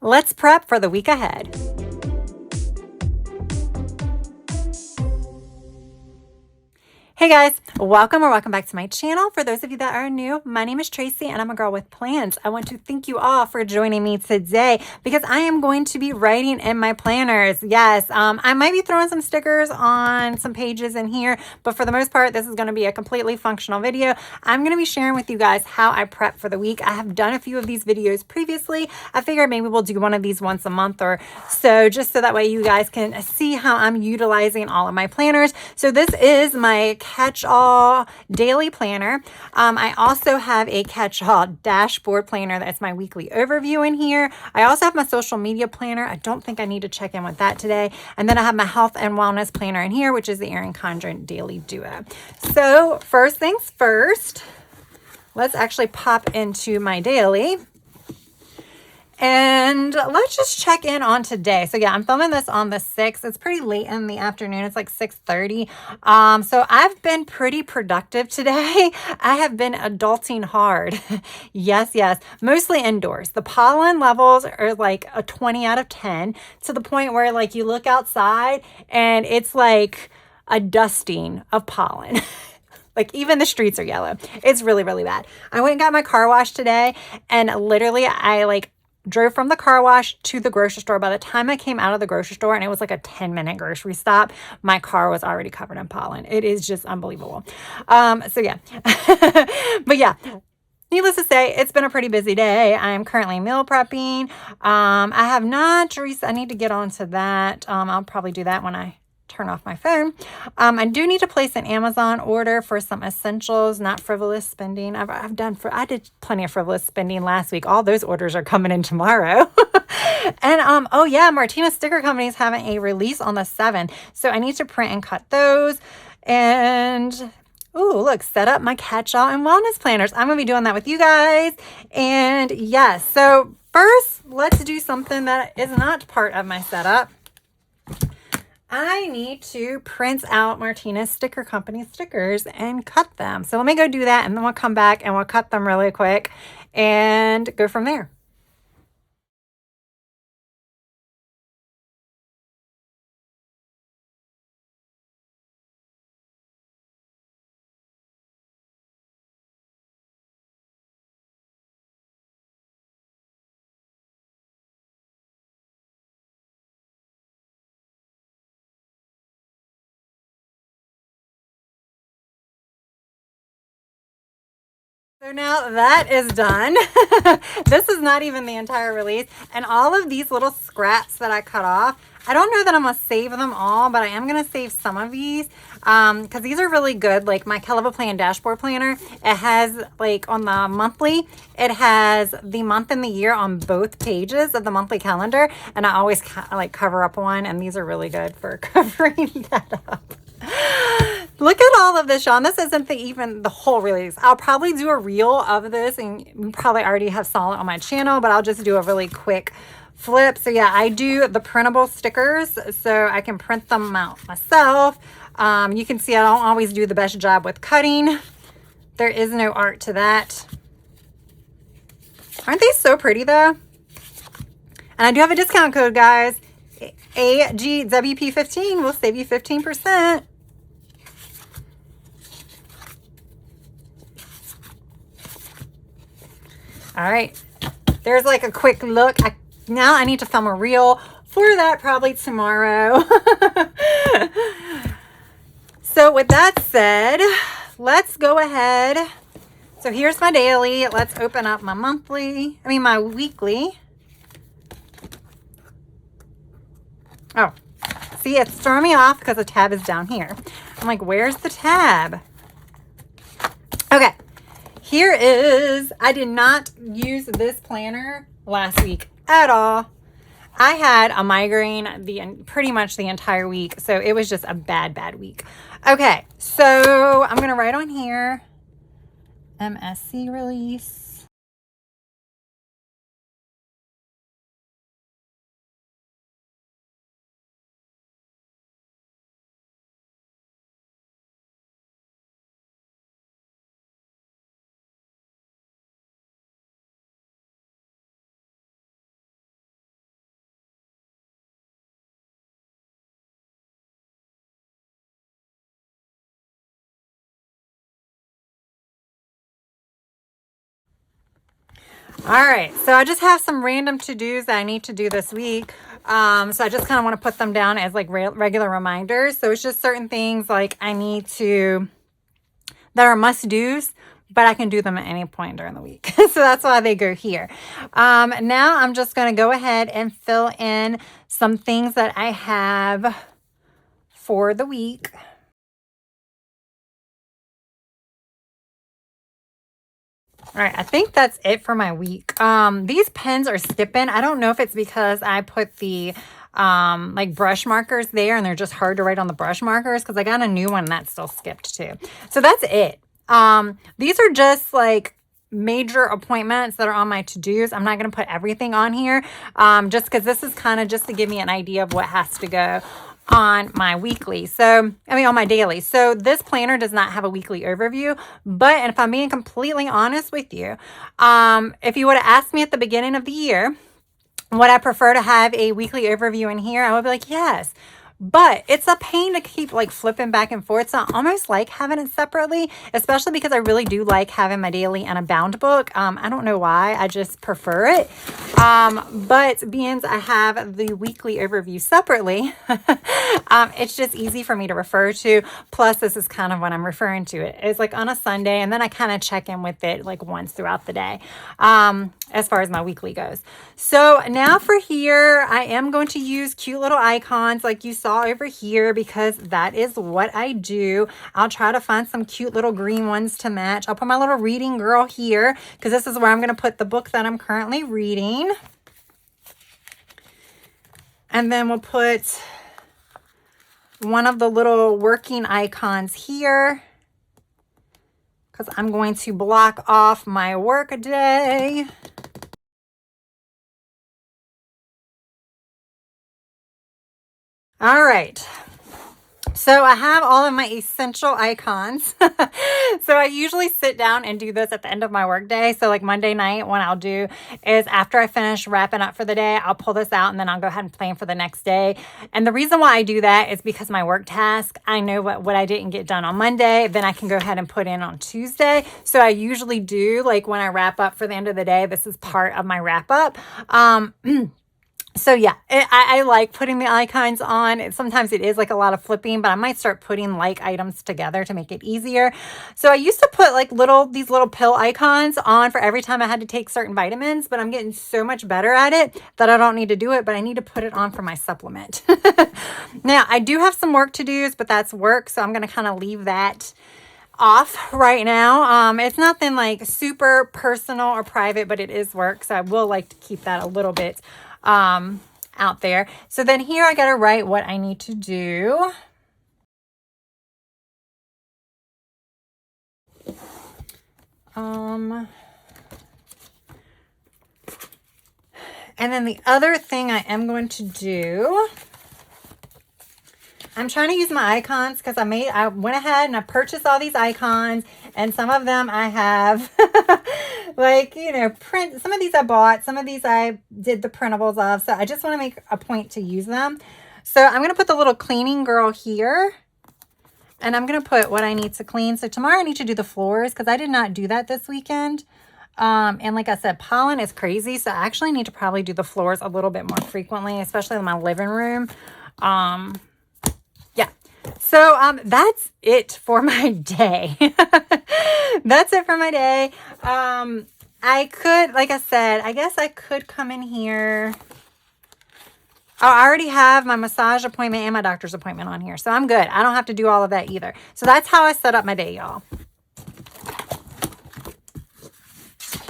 Let's prep for the week ahead. Hey guys, welcome back to my channel. For those of you that are new, my name is Tracy and I'm a girl with plans. I want to thank you all for joining me today because I am going to be writing in my planners. Yes, I might be throwing some stickers on some pages in here, but for the most part, this is going to be a completely functional video. I'm going to be sharing with you guys how I prep for the week. I have done a few of these videos previously. I figured maybe we'll do one of these once a month or so, just so that way you guys can see how I'm utilizing all of my planners. So this is my catch-all daily planner. I also have a catch-all dashboard planner. That's my weekly overview in here. I also have my social media planner. I don't think I need to check in with that today. And then I have my health and wellness planner in here, which is the Erin Condren Daily Duo. So first things first, let's actually pop into my daily. And let's just check in on today. So yeah, I'm filming this on the 6th. It's pretty late in the afternoon. It's like 6:30. So I've been pretty productive today. I have been adulting hard. Yes. Mostly indoors. The pollen levels are like a 20 out of 10 to the point where like you look outside and it's like a dusting of pollen. Like even the streets are yellow. It's really, really bad. I went and got my car washed today and literally I drove from the car wash to the grocery store. By the time I came out of the grocery store, and it was like a 10-minute grocery stop, my car was already covered in pollen. It is just unbelievable. So yeah, but yeah, needless to say, it's been a pretty busy day. I'm currently meal prepping. I have not, I need to get onto that. I'll probably do that when I turn off my phone. I do need to place an Amazon order for some essentials, not frivolous spending. I did plenty of frivolous spending last week. All those orders are coming in tomorrow. And oh yeah, Martina Sticker Company is having a release on the 7th. So I need to print and cut those. And ooh, look, set up my catch-all and wellness planners. I'm gonna be doing that with you guys. And yes, so first, let's do something that is not part of my setup. I need to print out Martina's Sticker Company stickers and cut them. So let me go do that and then we'll come back and we'll cut them really quick and go from there. So now that is done. This is not even the entire release. And all of these little scraps that I cut off, I don't know that I'm going to save them all, but I am going to save some of these because these are really good. Like my Keleva Plan dashboard planner, it has like on the monthly, it has the month and the year on both pages of the monthly calendar. And I always like cover up one, and these are really good for covering that up. Look at all of this, Sean. This isn't even the whole release. I'll probably do a reel of this, and you probably already have saw it on my channel, but I'll just do a really quick flip. So yeah, I do the printable stickers so I can print them out myself. You can see I don't always do the best job with cutting. There is no art to that. Aren't they so pretty though? And I do have a discount code, guys. AGWP15 will save you 15%. All right, there's like a quick look. Now I need to film a reel for that probably tomorrow. So with that said, let's go ahead. So here's my daily. Let's open up my my weekly. Oh, see, it's throwing me off because the tab is down here. I'm like, where's the tab? Okay. Here is, I did not use this planner last week at all. I had a migraine pretty much the entire week, so it was just a bad week. Okay, so I'm going to write on here, MSC release. All right, so I just have some random to-dos that I need to do this week. So I just kind of want to put them down as like regular reminders. So it's just certain things like I need to, that are must-dos, but I can do them at any point during the week. So that's why they go here. Now I'm just going to go ahead and fill in some things that I have for the week. All right, I think that's it for my week. These pens are skipping. I don't know if it's because I put the like brush markers there and they're just hard to write on the brush markers, because I got a new one that's still skipped too. So that's it. These are just like major appointments that are on my to-dos. I'm not going to put everything on here, just because this is kind of just to give me an idea of what has to go on my weekly. So, I mean, on my daily. So this planner does not have a weekly overview, but, and if I'm being completely honest with you, if you would have asked me at the beginning of the year, would I prefer to have a weekly overview in here? I would be like, yes. But it's a pain to keep like flipping back and forth. So I almost like having it separately, especially because I really do like having my daily and a bound book. I don't know why, I just prefer it. But being I have the weekly overview separately, it's just easy for me to refer to. Plus, this is kind of when I'm referring to it. It's like on a Sunday, and then I kind of check in with it like once throughout the day. As far as my weekly goes. So now for here, I am going to use cute little icons like you saw over here, because that is what I do. I'll try to find some cute little green ones to match. I'll put my little reading girl here, because this is where I'm going to put the book that I'm currently reading. And then we'll put one of the little working icons here, because I'm going to block off my work day. All right. So I have all of my essential icons. So I usually sit down and do this at the end of my workday. So like Monday night, what I'll do is after I finish wrapping up for the day, I'll pull this out and then I'll go ahead and plan for the next day. And the reason why I do that is because my work task, I know what I didn't get done on Monday, then I can go ahead and put in on Tuesday. So I usually do, like when I wrap up for the end of the day, this is part of my wrap up. So yeah, I like putting the icons on. Sometimes it is like a lot of flipping, but I might start putting like items together to make it easier. So I used to put like these little pill icons on for every time I had to take certain vitamins, but I'm getting so much better at it that I don't need to do it, but I need to put it on for my supplement. Now, I do have some work to do, but that's work. So I'm going to kind of leave that off right now. It's nothing like super personal or private, but it is work. So I will like to keep that a little bit out there. So then here I got to write what I need to do. And then the other thing I am going to do, I'm trying to use my icons because I went ahead and I purchased all these icons, and some of them I have like, you know, print. Some of these I bought, some of these I did the printables of. So I just want to make a point to use them. So I'm going to put the little cleaning girl here, and I'm going to put what I need to clean. So tomorrow I need to do the floors because I did not do that this weekend. And like I said, pollen is crazy. So I actually need to probably do the floors a little bit more frequently, especially in my living room. Yeah. So that's it for my day. That's it for my day. I could, like I said, I guess I could come in here. Oh, I already have my massage appointment and my doctor's appointment on here. So I'm good. I don't have to do all of that either. So that's how I set up my day, y'all.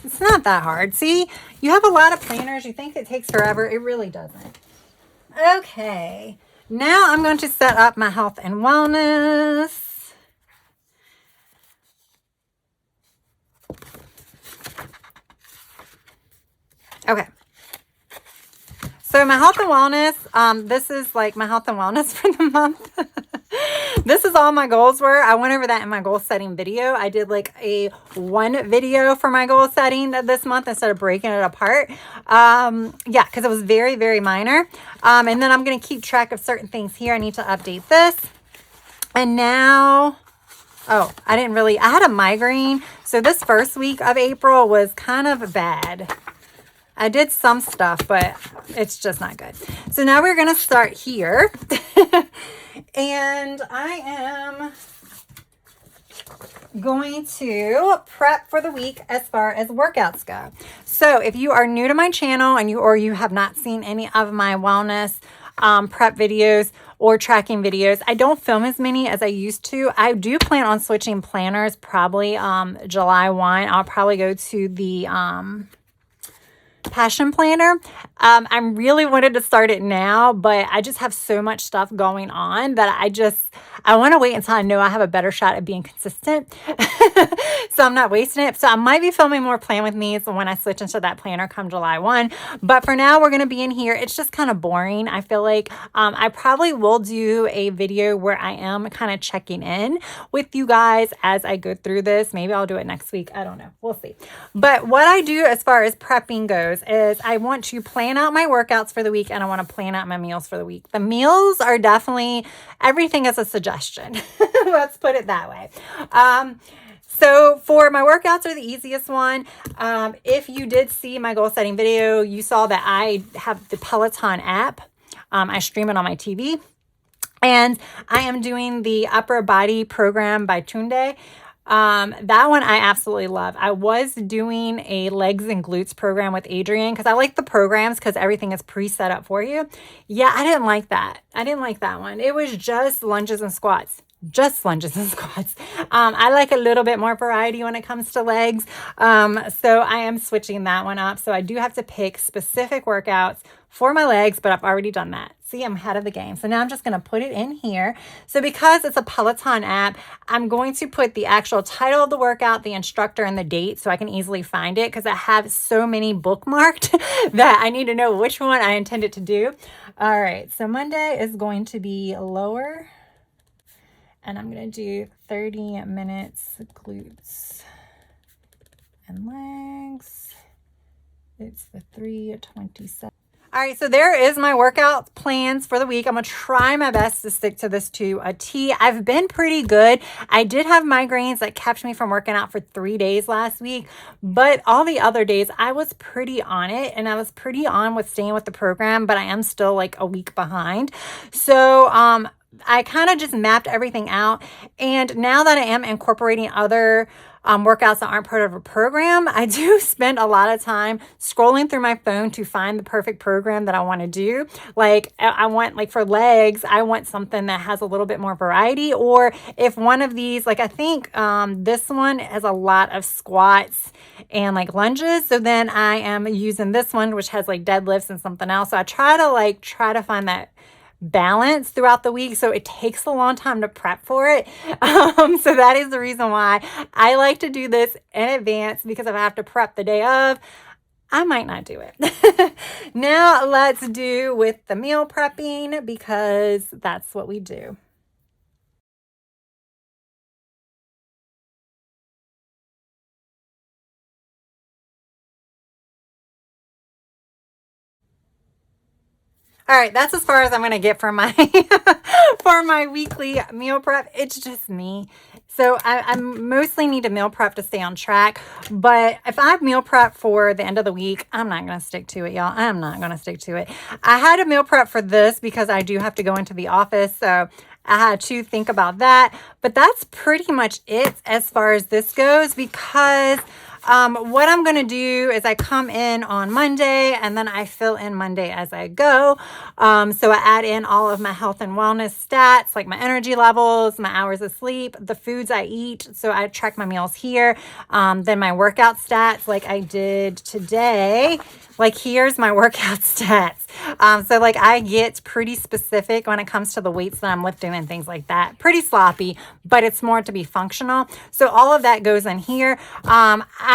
It's not that hard. See, you have a lot of planners. You think it takes forever. It really doesn't. Okay. Now I'm going to set up my health and wellness. Okay. So my health and wellness, this is like my health and wellness for the month. This is all my goals were. I went over that in my goal setting video. I did like one video for my goal setting this month instead of breaking it apart. Yeah, because it was very, very minor. And then I'm going to keep track of certain things here. I need to update this. And now Oh, I had a migraine. So this first week of April was kind of bad. I did some stuff, but it's just not good. So now we're going to start here. And I am going to prep for the week as far as workouts go. So if you are new to my channel and you have not seen any of my wellness prep videos or tracking videos, I don't film as many as I used to. I do plan on switching planners probably July 1. I'll probably go to the Passion Planner. I'm really wanted to start it now, but I just have so much stuff going on that I want to wait until I know I have a better shot at being consistent. So I'm not wasting it. So I might be filming more Plan With Me when I switch into that planner come July 1. But for now, we're going to be in here. It's just kind of boring. I feel like I probably will do a video where I am kind of checking in with you guys as I go through this. Maybe I'll do it next week. I don't know. We'll see. But what I do as far as prepping goes is I want to plan out my workouts for the week and I want to plan out my meals for the week. The meals are definitely, everything is a suggestion. Let's put it that way. So for my workouts are the easiest one. If you did see my goal setting video, you saw that I have the Peloton app. I stream it on my TV. And I am doing the upper body program by Tunde. That one I absolutely love. I was doing a legs and glutes program with Adrian because I like the programs because everything is pre-set up for you. Yeah, I didn't like that. I didn't like that one. It was just lunges and squats. Just lunges and squats. I like a little bit more variety when it comes to legs. So I am switching that one up. So I do have to pick specific workouts for my legs, but I've already done that. See, I'm ahead of the game. So now I'm just going to put it in here. So because it's a Peloton app, I'm going to put the actual title of the workout, the instructor, and the date so I can easily find it because I have so many bookmarked that I need to know which one I intended to do. All right. So Monday is going to be lower. And I'm going to do 30 minutes glutes and legs. It's the 3:27. All right, so there is my workout plans for the week. I'm going to try my best to stick to this to a T. I've been pretty good. I did have migraines that kept me from working out for 3 days last week, but all the other days I was pretty on it and I was pretty on with staying with the program, but I am still like a week behind. So, I kind of just mapped everything out. And now that I am incorporating other workouts that aren't part of a program, I do spend a lot of time scrolling through my phone to find the perfect program that I want to do. Like I want, like for legs, I want something that has a little bit more variety. Or if one of these, like I think this one has a lot of squats and like lunges. So then I am using this one, which has like deadlifts and something else. So I try to find that balance throughout the week, so it takes a long time to prep for it. So that is the reason why I like to do this in advance, because if I have to prep the day of, I might not do it. Now let's do with the meal prepping, because that's what we do. All right, that's as far as I'm going to get for my for my weekly meal prep. It's just me. So I mostly need to meal prep to stay on track. But if I meal prep for the end of the week, I'm not going to stick to it, y'all. I'm not going to stick to it. I had a meal prep for this because I do have to go into the office. So I had to think about that. But that's pretty much it as far as this goes, because what I'm going to do is I come in on Monday and then I fill in Monday as I go. So I add in all of my health and wellness stats, like my energy levels, my hours of sleep, the foods I eat. So I track my meals here. Then my workout stats, like I did today. Like here's my workout stats. So like I get pretty specific when it comes to the weights that I'm lifting and things like that. Pretty sloppy, but it's more to be functional. So all of that goes in here.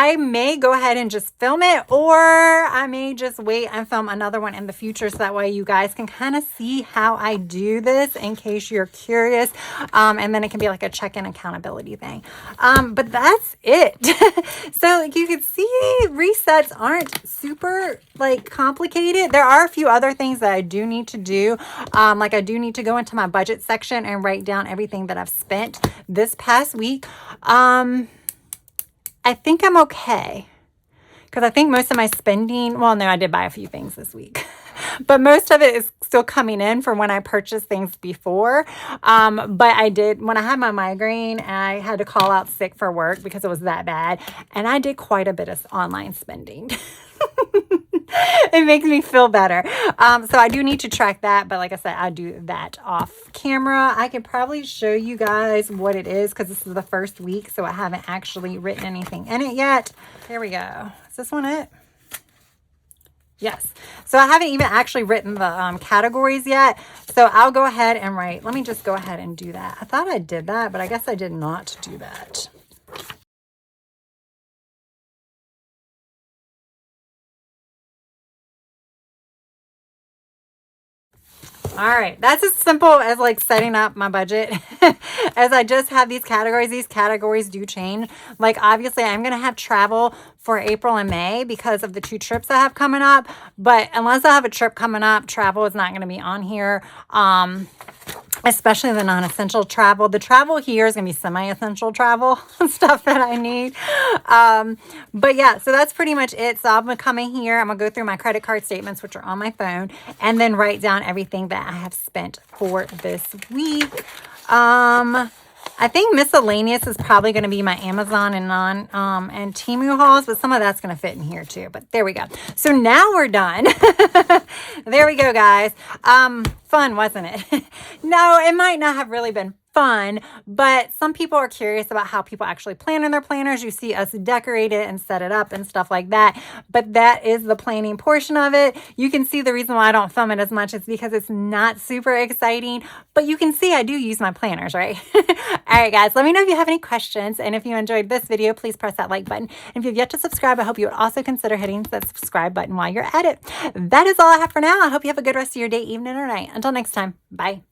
I may go ahead and just film it, or I may just wait and film another one in the future, so that way you guys can kind of see how I do this in case you're curious. And then it can be like a check-in accountability thing. But that's it. So like you can see, resets aren't super like complicated. There are a few few other things that I do need to do. Like I do need to go into my budget section and write down everything that I've spent this past week. I think I'm okay. Because I think most of my spending, well, no, I did buy a few things this week. But most of it is still coming in from when I purchased things before. But I did, when I had my migraine, I had to call out sick for work because it was that bad. And I did quite a bit of online spending. It makes me feel better. So I do need to track that. But like I said, I do that off camera. I could probably show you guys what it is because this is the first week. So I haven't actually written anything in it yet. Here we go. Is this one it? Yes. So I haven't even actually written the categories yet. So I'll go ahead and write. Let me just go ahead and do that. I thought I did that, but I guess I did not do that. All right, that's as simple as like setting up my budget. As I just have these categories do change. Like obviously I'm going to have travel for April and May because of the 2 trips I have coming up. But unless I have a trip coming up, travel is not going to be on here. Especially the non-essential travel. The travel here is going to be semi-essential travel, stuff that I need. But yeah, so that's pretty much it. So I'm going to come in here. I'm going to go through my credit card statements, which are on my phone, and then write down everything that I have spent for this week. I think miscellaneous is probably going to be my Amazon and and Temu hauls, but some of that's going to fit in here too. But there we go. So now we're done. There we go, guys. Fun, wasn't it? No, it might not have really been fun, but some people are curious about how people actually plan in their planners. You see us decorate it and set it up and stuff like that, but that is the planning portion of it. You can see the reason why I don't film it as much is because it's not super exciting, but you can see I do use my planners, right? All right, guys, let me know if you have any questions, and if you enjoyed this video, please press that like button. And if you've yet to subscribe, I hope you would also consider hitting that subscribe button while you're at it. That is all I have for now. I hope you have a good rest of your day, evening, or night. Until next time, bye.